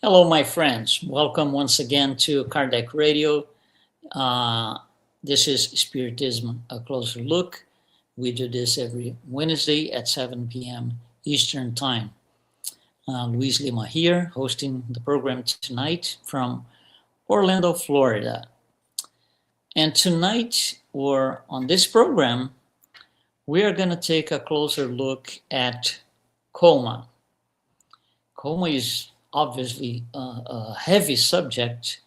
Hello, my friends. Welcome once again to Kardec Radio. Uh, this is Spiritism, a closer look. We do this every Wednesday at 7 p.m. Eastern Time. Luiz Lima here, hosting the program tonight from Orlando, Florida. And tonight, or on this program, we are going to take a closer look at Coma. Coma is obviously a heavy subject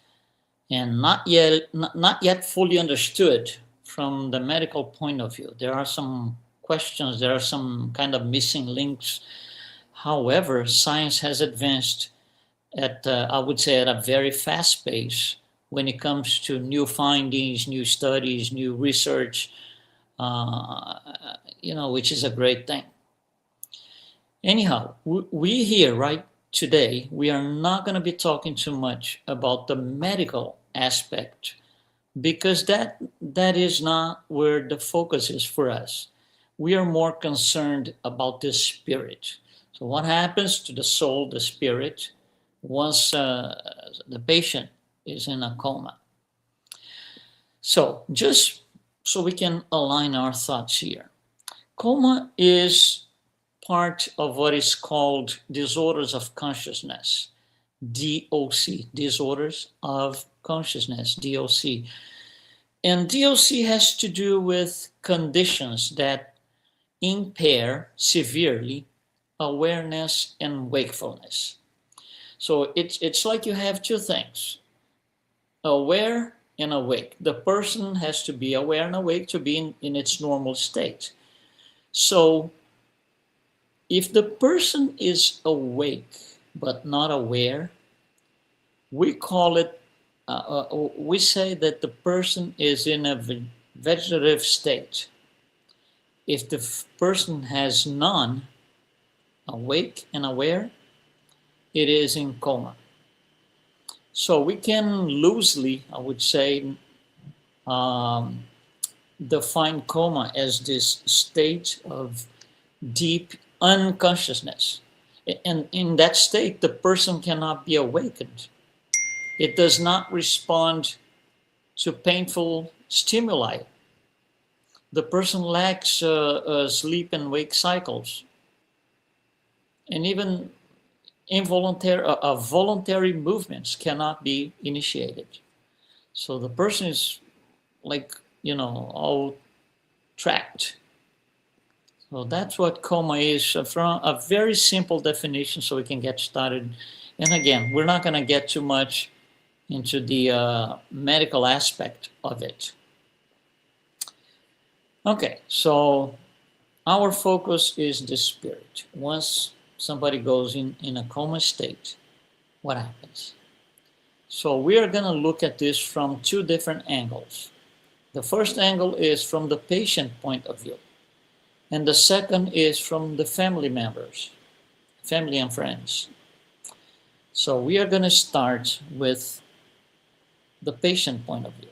and not yet fully understood from the medical point of view. There are some questions, there are some kind of missing links. However, science has advanced at I would say at a very fast pace when it comes to new findings, new studies, new research. Uh, which is a great thing. Anyhow, we here right today, we are not going to be talking too much about the medical aspect because that is not where the focus is for us. We are more concerned about the spirit. So what happens to the soul, the spirit, once the patient is in a coma? So just so we can align our thoughts here, coma is part of what is called disorders of consciousness, DOC, disorders of consciousness, DOC. And DOC has to do with conditions that impair severely awareness and wakefulness. So it's like you have two things, aware and awake. The person has to be aware and awake to be in its normal state. So if the person is awake but not aware, we call it, we say that the person is in a vegetative state. If the person has none, awake and aware, it is in coma. So we can loosely, I would say, define coma as this state of deep unconsciousness. And in that state, the person cannot be awakened. It does not respond to painful stimuli. The person lacks sleep and wake cycles. And even voluntary movements cannot be initiated. So the person is like, all trapped. So that's what coma is, from a very simple definition so we can get started. And again, we're not going to get too much into the medical aspect of it. Okay, so our focus is the spirit. Once somebody goes in a coma state, what happens? So we are going to look at this from two different angles. The first angle is from the patient point of view. And the second is from the family members, family and friends. So we are going to start with the patient point of view.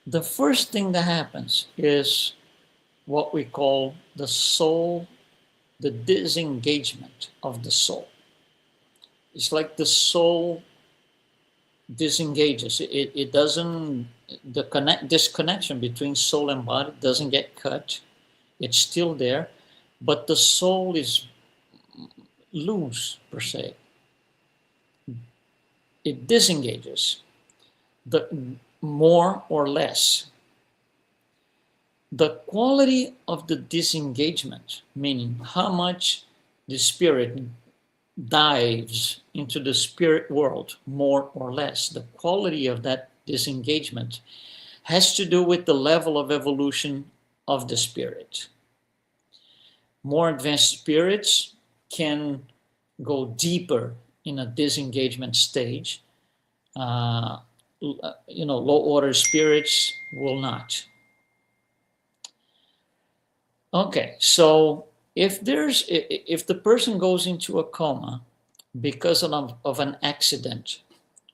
The first thing that happens is what we call the soul, the disengagement of the soul. It's like the soul disengages. It doesn't, this connection between soul and body doesn't get cut. It's still there, but the soul is loose, per se. It disengages, the more or less. The quality of the disengagement, meaning how much the spirit dives into the spirit world, more or less, the quality of that disengagement has to do with the level of evolution of the spirit. More advanced spirits can go deeper in a disengagement stage. Low order spirits will not. Okay, so if the person goes into a coma because of an accident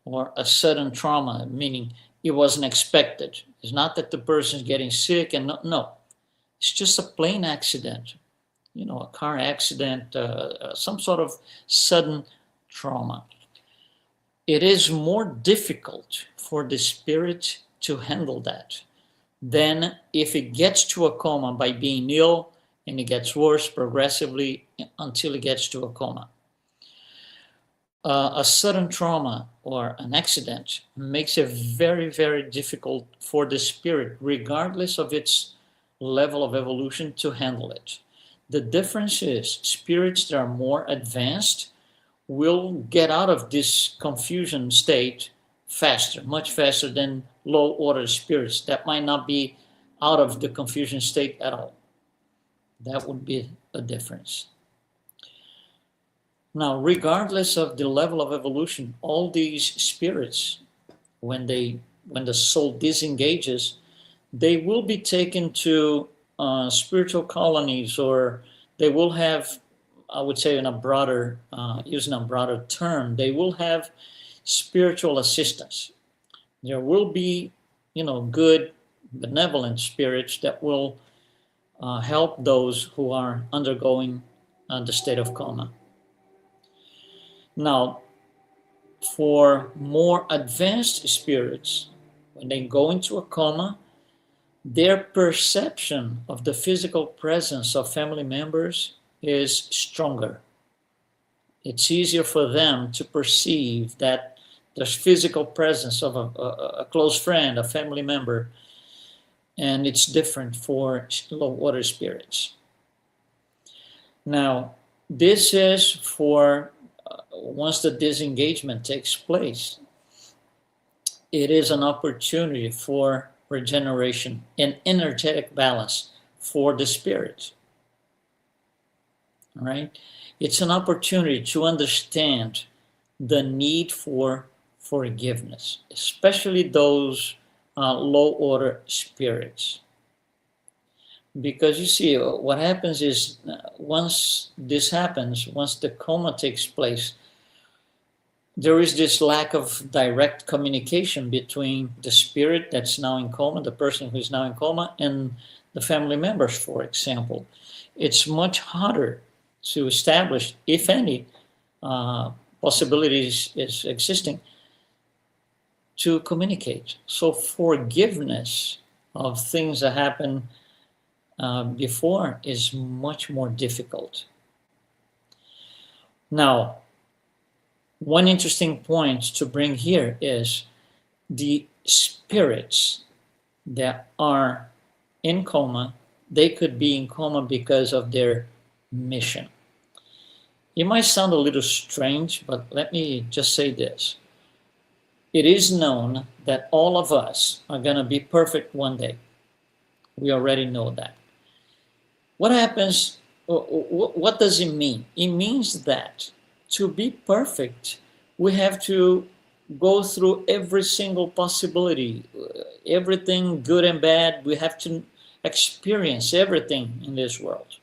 or a sudden trauma, meaning it wasn't expected. It's not that the person is getting sick and no, it's just a plain accident, a car accident, some sort of sudden trauma. It is more difficult for the spirit to handle that than if it gets to a coma by being ill and it gets worse progressively until it gets to a coma. A sudden trauma or an accident makes it very, very difficult for the spirit, regardless of its level of evolution, to handle it. The difference is spirits that are more advanced will get out of this confusion state faster, much faster than low order spirits that might not be out of the confusion state at all. That would be a difference. Now, regardless of the level of evolution, all these spirits, when the soul disengages, they will be taken to spiritual colonies, or they will have, I would say, in a broader, using a broader term, they will have spiritual assistance. There will be, good, benevolent spirits that will help those who are undergoing the state of coma. Now, for more advanced spirits, when they go into a coma, their perception of the physical presence of family members is stronger. It's easier for them to perceive that there's physical presence of a close friend, a family member, and it's different for low order spirits. Now, this is for once the disengagement takes place, it is an opportunity for regeneration and energetic balance for the spirit. All right? It's an opportunity to understand the need for forgiveness, especially those low order spirits. Because you see, what happens is once this happens, once the coma takes place, there is this lack of direct communication between the spirit that's now in coma, the person who's now in coma, and the family members, for example. It's much harder to establish, if any, possibilities is existing to communicate. So forgiveness of things that happen before is much more difficult. Now, one interesting point to bring here is the spirits that are in coma, they could be in coma because of their mission. It might sound a little strange, but let me just say this. It is known that all of us are going to be perfect one day. We already know that. What happens, what does it mean? It means that to be perfect, we have to go through every single possibility, everything good and bad. We have to experience everything in this world.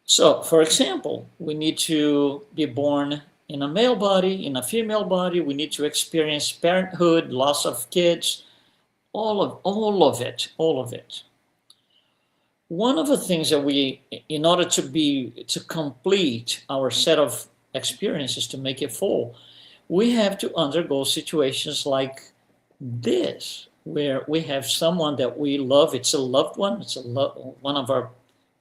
So, for example, we need to be born in a male body, in a female body. We need to experience parenthood, loss of kids, all of it. One of the things that we, in order to complete our set of experiences, to make it full, we have to undergo situations like this, where we have someone that we love. It's a loved one. It's one of our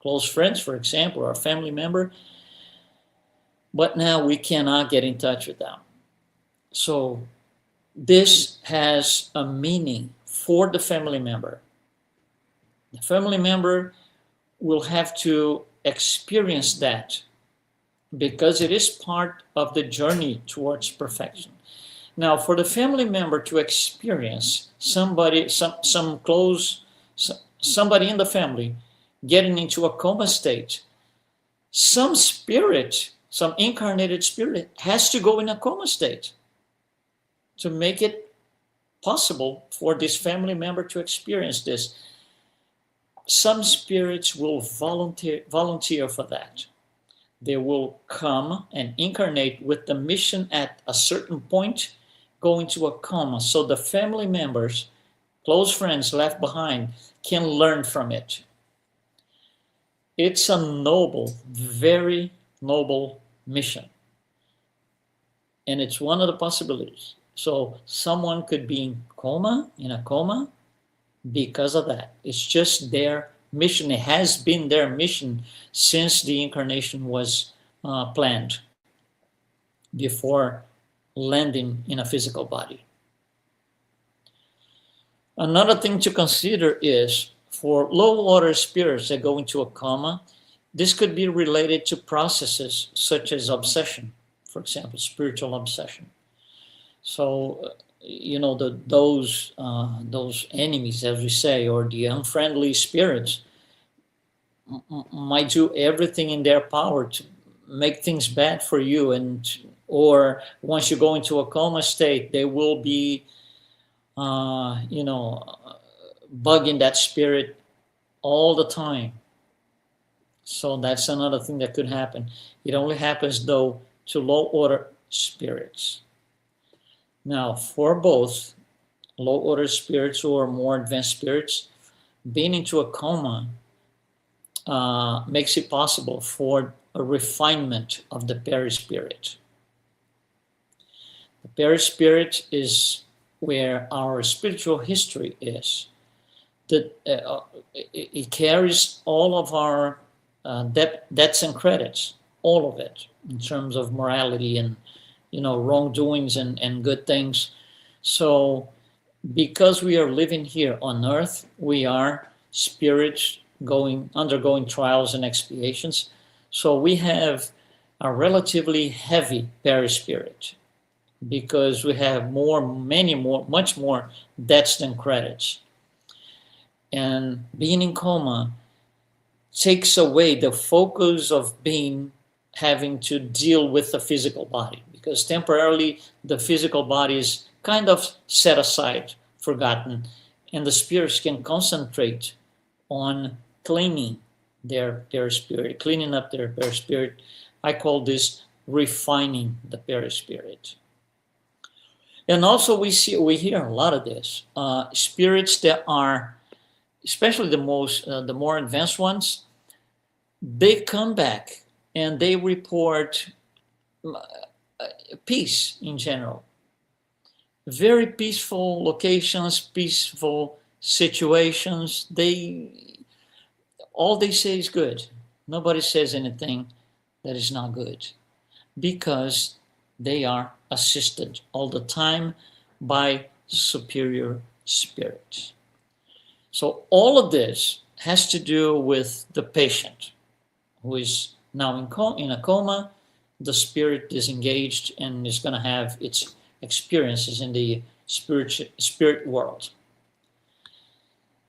close friends, for example, or a family member. But now we cannot get in touch with them. So this has a meaning for the family member. The family member will have to experience that because it is part of the journey towards perfection. Now, for the family member to experience somebody in the family getting into a coma state, some spirit, some incarnated spirit has to go in a coma state to make it possible for this family member to experience this. Some spirits will volunteer for that. They will come and incarnate with the mission at a certain point, go into a coma, so the family members, close friends left behind, can learn from it. It's a noble, very noble mission. And it's one of the possibilities. So someone could be in a coma, because of that. It's just their mission. It has been their mission since the incarnation was planned before landing in a physical body. Another thing to consider is for low order spirits that go into a coma, this could be related to processes such as obsession, for example, spiritual obsession. So, those enemies, as we say, or the unfriendly spirits, might do everything in their power to make things bad for you, or once you go into a coma state, they will be, bugging that spirit all the time. So that's another thing that could happen. It only happens though to low order spirits. Now, for both low order spirits or more advanced spirits, being into a coma makes it possible for a refinement of the perispirit. The perispirit is where our spiritual history is. It carries all of our debts and credits, all of it, in terms of morality and wrongdoings and good things. So because we are living here on earth, we are spirits undergoing trials and expiations. So we have a relatively heavy perispirit because we have much more debts than credits. And being in coma takes away the focus of having to deal with the physical body, because temporarily the physical body is kind of set aside, forgotten, and the spirits can concentrate on cleaning their perispirit, cleaning up their perispirit. I call this refining the perispirit. And also we hear a lot of this. Spirits that are, especially the more advanced ones, they come back and they report peace in general. Very peaceful locations, peaceful situations. All they say is good. Nobody says anything that is not good, because they are assisted all the time by superior spirits. So all of this has to do with the patient who is now in a coma. The spirit disengaged and is going to have its experiences in the spirit world.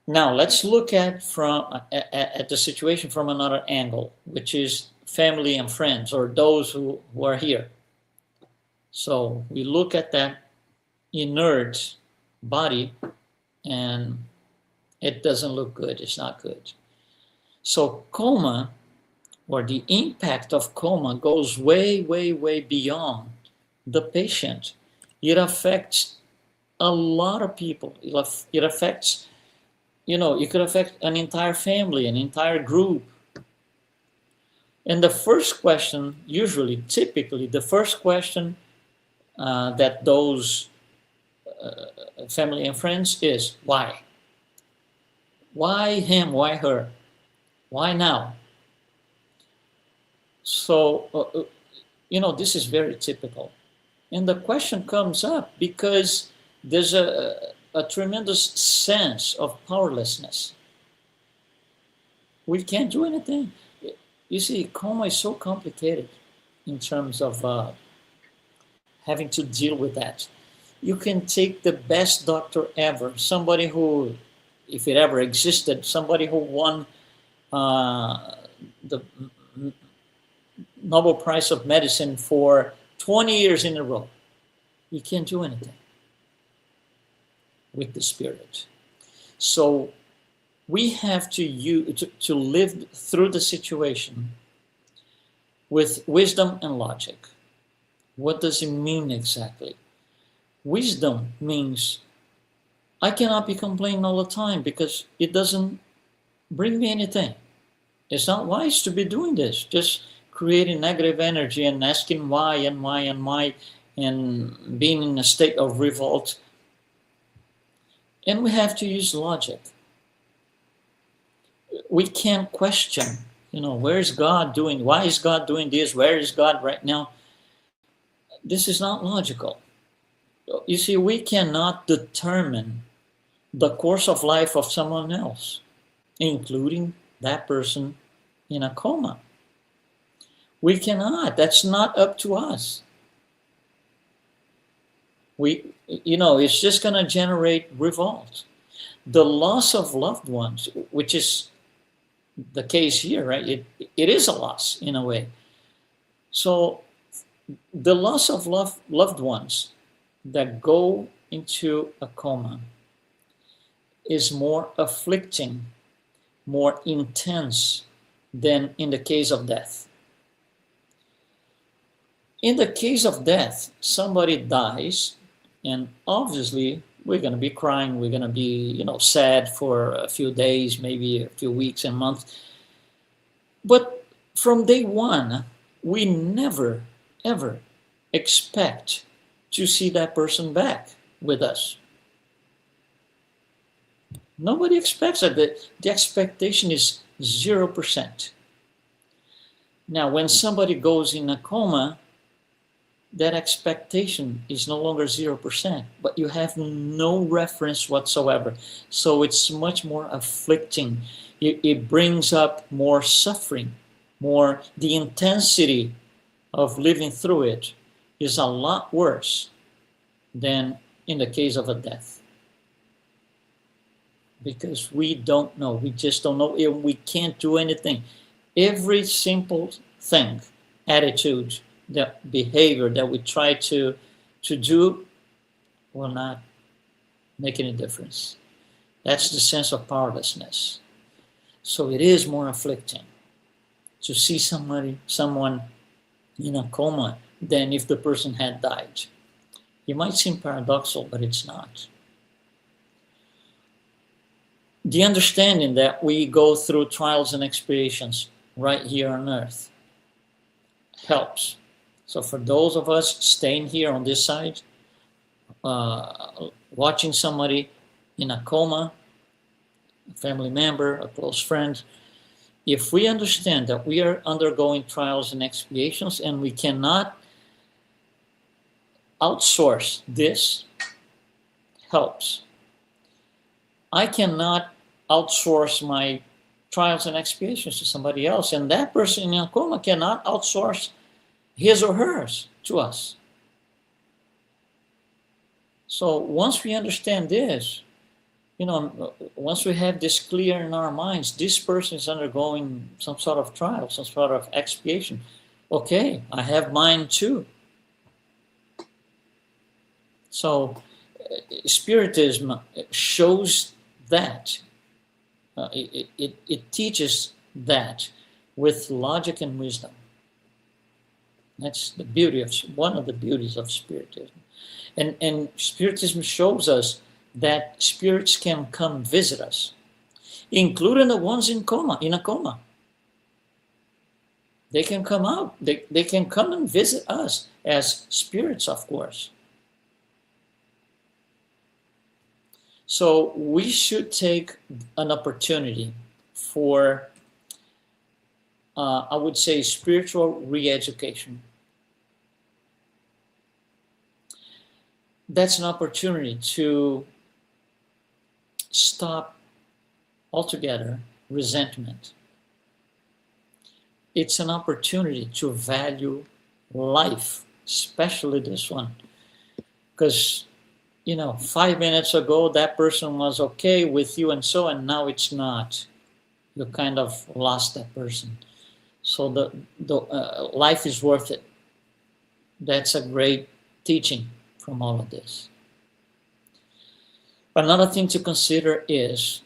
Now let's look at the situation from another angle, which is family and friends, or those who are here. So we look at that inert body and it doesn't look good. It's not good. So coma, or the impact of coma, goes way, way, way beyond the patient. It affects a lot of people. It affects, it could affect an entire family, an entire group. And the first question, typically, the first question that those family and friends is, why? Why him? Why her? Why now? So, this is very typical. And the question comes up because there's a tremendous sense of powerlessness. We can't do anything. You see, coma is so complicated in terms of having to deal with that. You can take the best doctor ever, somebody who, if it ever existed, somebody who won the Nobel Prize of Medicine for 20 years in a row. You can't do anything with the spirit. So we have to live through the situation with wisdom and logic. What does it mean exactly? Wisdom means I cannot be complaining all the time because it doesn't bring me anything. It's not wise to be doing this. Just creating negative energy and asking why and why and why, and being in a state of revolt. And we have to use logic. We can't question, where is God doing? Why is God doing this? Where is God right now? This is not logical. You see, we cannot determine the course of life of someone else, including that person in a coma. We cannot. That's not up to us. It's just going to generate revolt. The loss of loved ones, which is the case here, right? It is a loss in a way. So the loss of loved ones that go into a coma is more afflicting, more intense than in the case of death. In the case of death, somebody dies, and obviously we're going to be crying, we're going to be, sad for a few days, maybe a few weeks and months. But from day one, we never, ever expect to see that person back with us. Nobody expects that. The expectation is 0%. Now, when somebody goes in a coma, that expectation is no longer 0%, but you have no reference whatsoever. So it's much more afflicting. It brings up more suffering, the intensity of living through it is a lot worse than in the case of a death. Because we don't know, we just don't know, and we can't do anything. Every simple thing, attitude, the behavior that we try to do will not make any difference. That's the sense of powerlessness. So it is more afflicting to see someone in a coma than if the person had died. It might seem paradoxical, but it's not. The understanding that we go through trials and expiations right here on earth helps. So for those of us staying here on this side, watching somebody in a coma, a family member, a close friend, if we understand that we are undergoing trials and expiations and we cannot outsource this, helps. I cannot outsource my trials and expiations to somebody else, and that person in a coma cannot outsource his or hers to us. So once we understand this, once we have this clear in our minds, this person is undergoing some sort of trial, some sort of expiation. Okay, I have mine too. So Spiritism shows that. It teaches that with logic and wisdom. That's the beauty of one of the beauties of Spiritism. And Spiritism shows us that spirits can come visit us, including the ones in a coma. They can come out. They can come and visit us as spirits, of course. So we should take an opportunity for, I would say, spiritual re-education. That's an opportunity to stop altogether resentment. It's an opportunity to value life, especially this one. Because 5 minutes ago, that person was okay with you and now it's not. You kind of lost that person. So the life is worth it. That's a great teaching from all of this. Another thing to consider is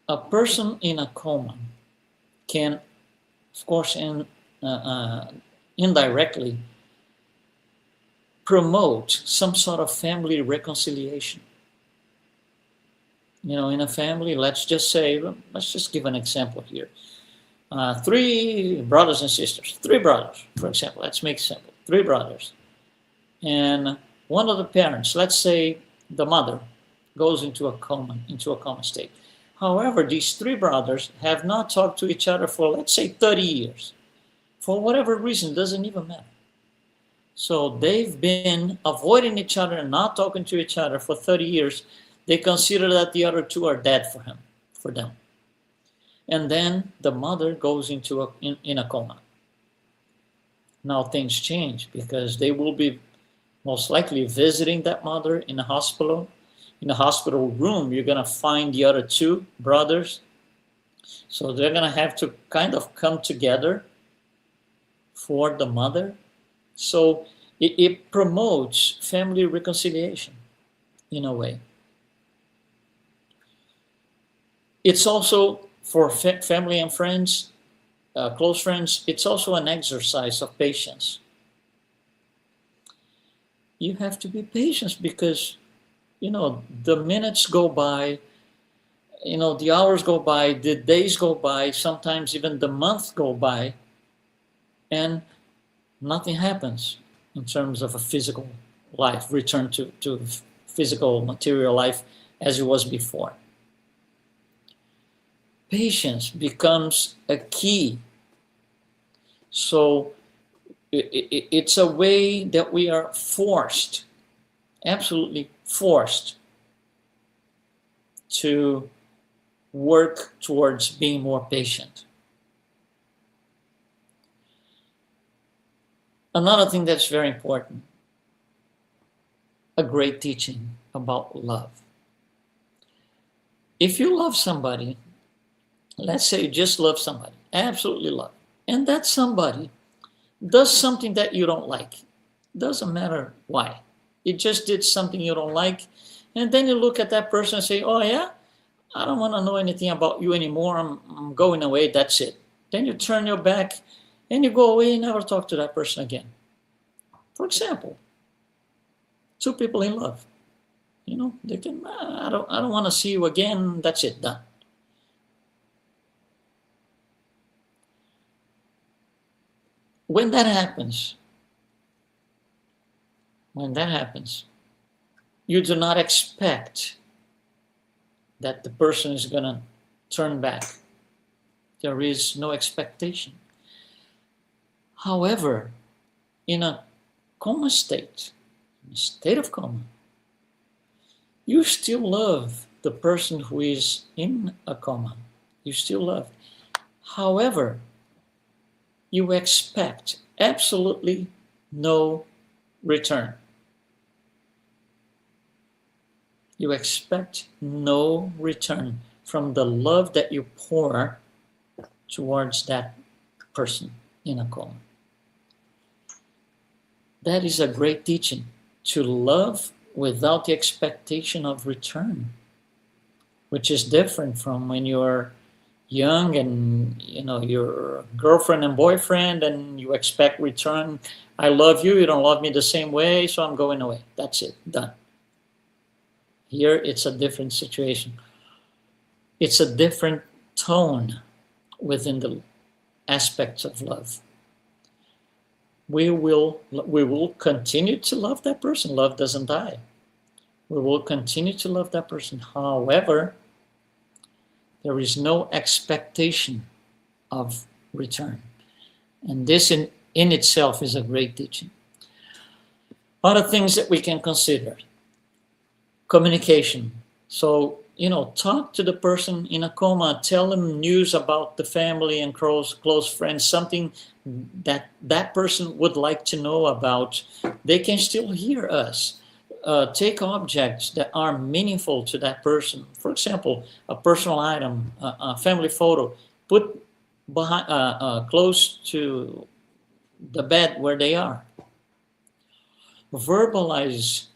a person in a coma can, of course, indirectly promote some sort of family reconciliation. In a family, let's just give an example here. three brothers and sisters, three brothers, for example. Let's make it simple. Three brothers. And one of the parents, let's say the mother, goes into a coma state. However, these three brothers have not talked to each other for, let's say, 30 years. For whatever reason, doesn't even matter. So they've been avoiding each other and not talking to each other for 30 years. They consider that the other two are dead for them. And then the mother goes into in a coma. Now things change because they will be most likely visiting that mother in a hospital. In the hospital room, you're going to find the other two brothers. So they're going to have to kind of come together for the mother. So it promotes family reconciliation in a way. It's also for family and friends, close friends, it's also an exercise of patience. You have to be patient because, the minutes go by, the hours go by, the days go by, sometimes even the months go by, and nothing happens in terms of a physical life, return to physical material life as it was before. Patience becomes a key. So it's a way that we are forced, absolutely forced, to work towards being more patient. Another thing that's very important, a great teaching about love. If you love somebody, let's say you just love somebody, absolutely love, and that somebody does something that you don't like. Doesn't matter why. It just did something you don't like, and then you look at that person and say, oh yeah, I don't want to know anything about you anymore. I'm going away, that's it. Then you turn your back and you go away and never talk to that person again. For example, two people in love. They can, I don't want to see you again, that's it, done. When that happens, you do not expect that the person is going to turn back. There is no expectation. However, in a coma state, in a state of coma, you still love the person who is in a coma. You still love. However, you expect absolutely no return. You expect no return from the love that you pour towards that person in a coma. That is a great teaching, to love without the expectation of return, which is different from when you're young and your girlfriend and boyfriend and you expect return. I love you, you don't love me the same way, so I'm going away. That's it, done. Here it's a different situation. It's a different tone within the aspects of love. We will continue to love that person. Love doesn't die. We will continue to love that person. However, there is no expectation of return. And this in itself is a great teaching. Other things that we can consider. Communication. So, talk to the person in a coma, tell them news about the family and close friends, something that person would like to know about. They can still hear us. Take objects that are meaningful to that person. For example, a personal item, a family photo, put behind, close to the bed where they are. Verbalize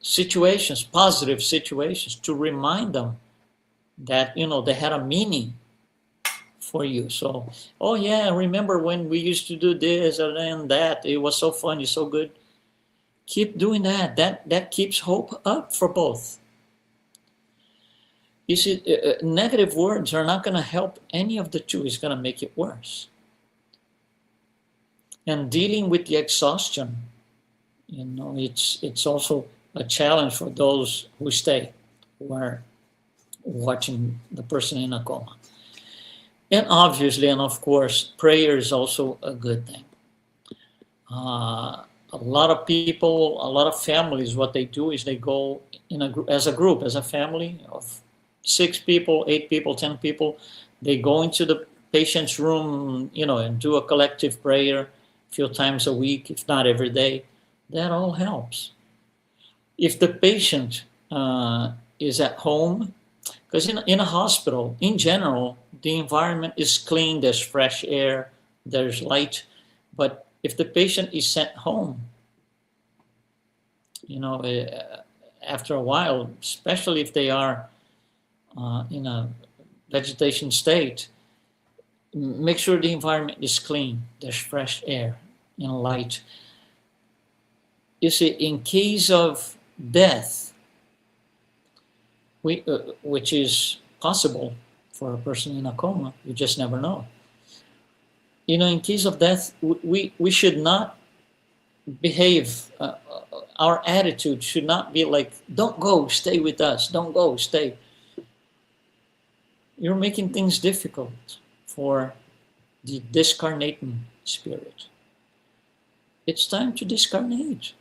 situations, positive situations, to remind them that, they had a meaning for you. So, oh yeah, remember when we used to do this and that, it was so funny, so good. Keep doing that. That keeps hope up for both. You see, negative words are not going to help any of the two. It's going to make it worse. And dealing with the exhaustion, it's also a challenge for those who stay, who are watching the person in a coma. And obviously, and of course, prayer is also a good thing. A lot of people, a lot of families, what they do is they go as a group, as a family of 6 people, 8 people, 10 people. They go into the patient's room, and do a collective prayer a few times a week, if not every day. That all helps. If the patient is at home, because in a hospital, in general, the environment is clean, there's fresh air, there's light. But if the patient is sent home, after a while, especially if they are in a vegetation state, make sure the environment is clean, there's fresh air and light. You see, in case of death, which is possible for a person in a coma, you just never know. In case of death, we should not behave, our attitude should not be like, don't go, stay with us, don't go, stay. You're making things difficult for the discarnating spirit. It's time to discarnate.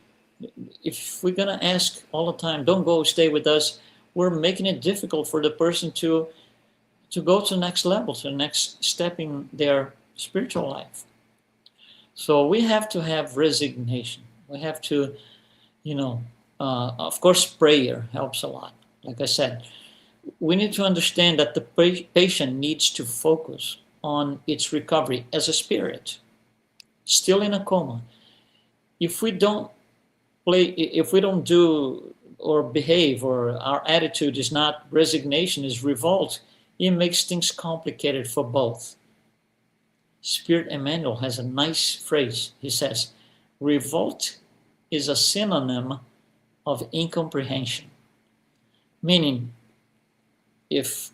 If we're going to ask all the time, don't go, stay with us, we're making it difficult for the person to go to the next level, to the next step in their spiritual life. So we have to have resignation. We have to, of course, prayer helps a lot. Like I said, we need to understand that the patient needs to focus on its recovery as a spirit, still in a coma. If we don't do or behave, or our attitude is not resignation, is revolt, it makes things complicated for both. Spirit Emmanuel has a nice phrase. He says, revolt is a synonym of incomprehension. Meaning, if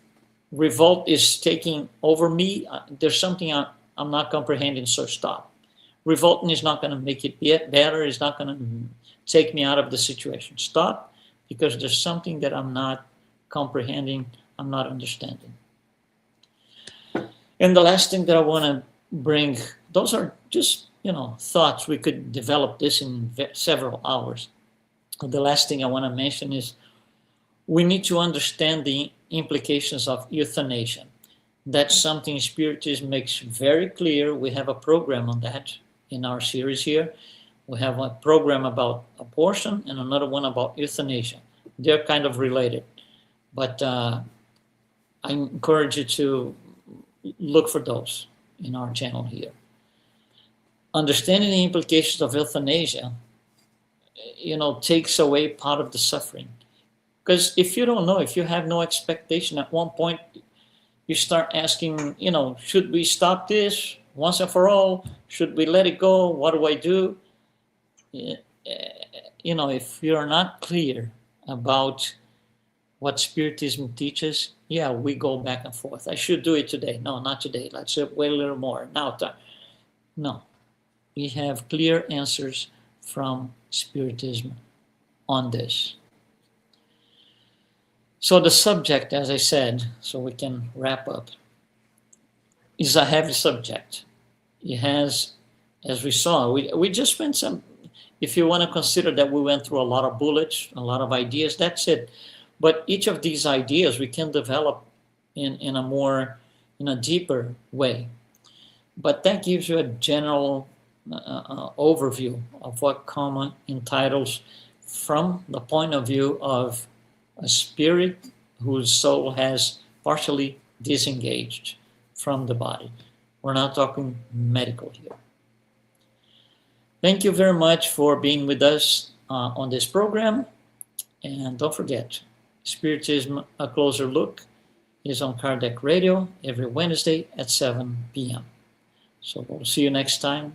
revolt is taking over me, there's something I'm not comprehending, so stop. Revolting is not going to make it better. It's not going to take me out of the situation. Stop, because there's something that I'm not comprehending, I'm not understanding. And the last thing that I want to bring, those are just, thoughts. We could develop this in several hours. The last thing I want to mention is we need to understand the implications of euthanasia. That's something Spiritism makes very clear. We have a program on that in our series here. We have a program about abortion and another one about euthanasia. They're kind of related. But I encourage you to look for those in our channel here. Understanding the implications of euthanasia, takes away part of the suffering. Because if you don't know, if you have no expectation, at one point you start asking, should we stop this once and for all? Should we let it go? What do I do? If you're not clear about what Spiritism teaches, we go back and forth. I should do it today. No, not today. Let's wait a little more. Now, no. We have clear answers from Spiritism on this. So the subject, as I said, so we can wrap up, is a heavy subject. It has, as we saw, we just went some, if you want to consider that we went through a lot of bullets, a lot of ideas, that's it. But each of these ideas we can develop in a deeper way. But that gives you a general overview of what Coma entitles from the point of view of a spirit whose soul has partially disengaged from the body. We're not talking medical here. Thank you very much for being with us on this program. And don't forget, Spiritism, A Closer Look is on Kardec Radio every Wednesday at 7 p.m. So we'll see you next time.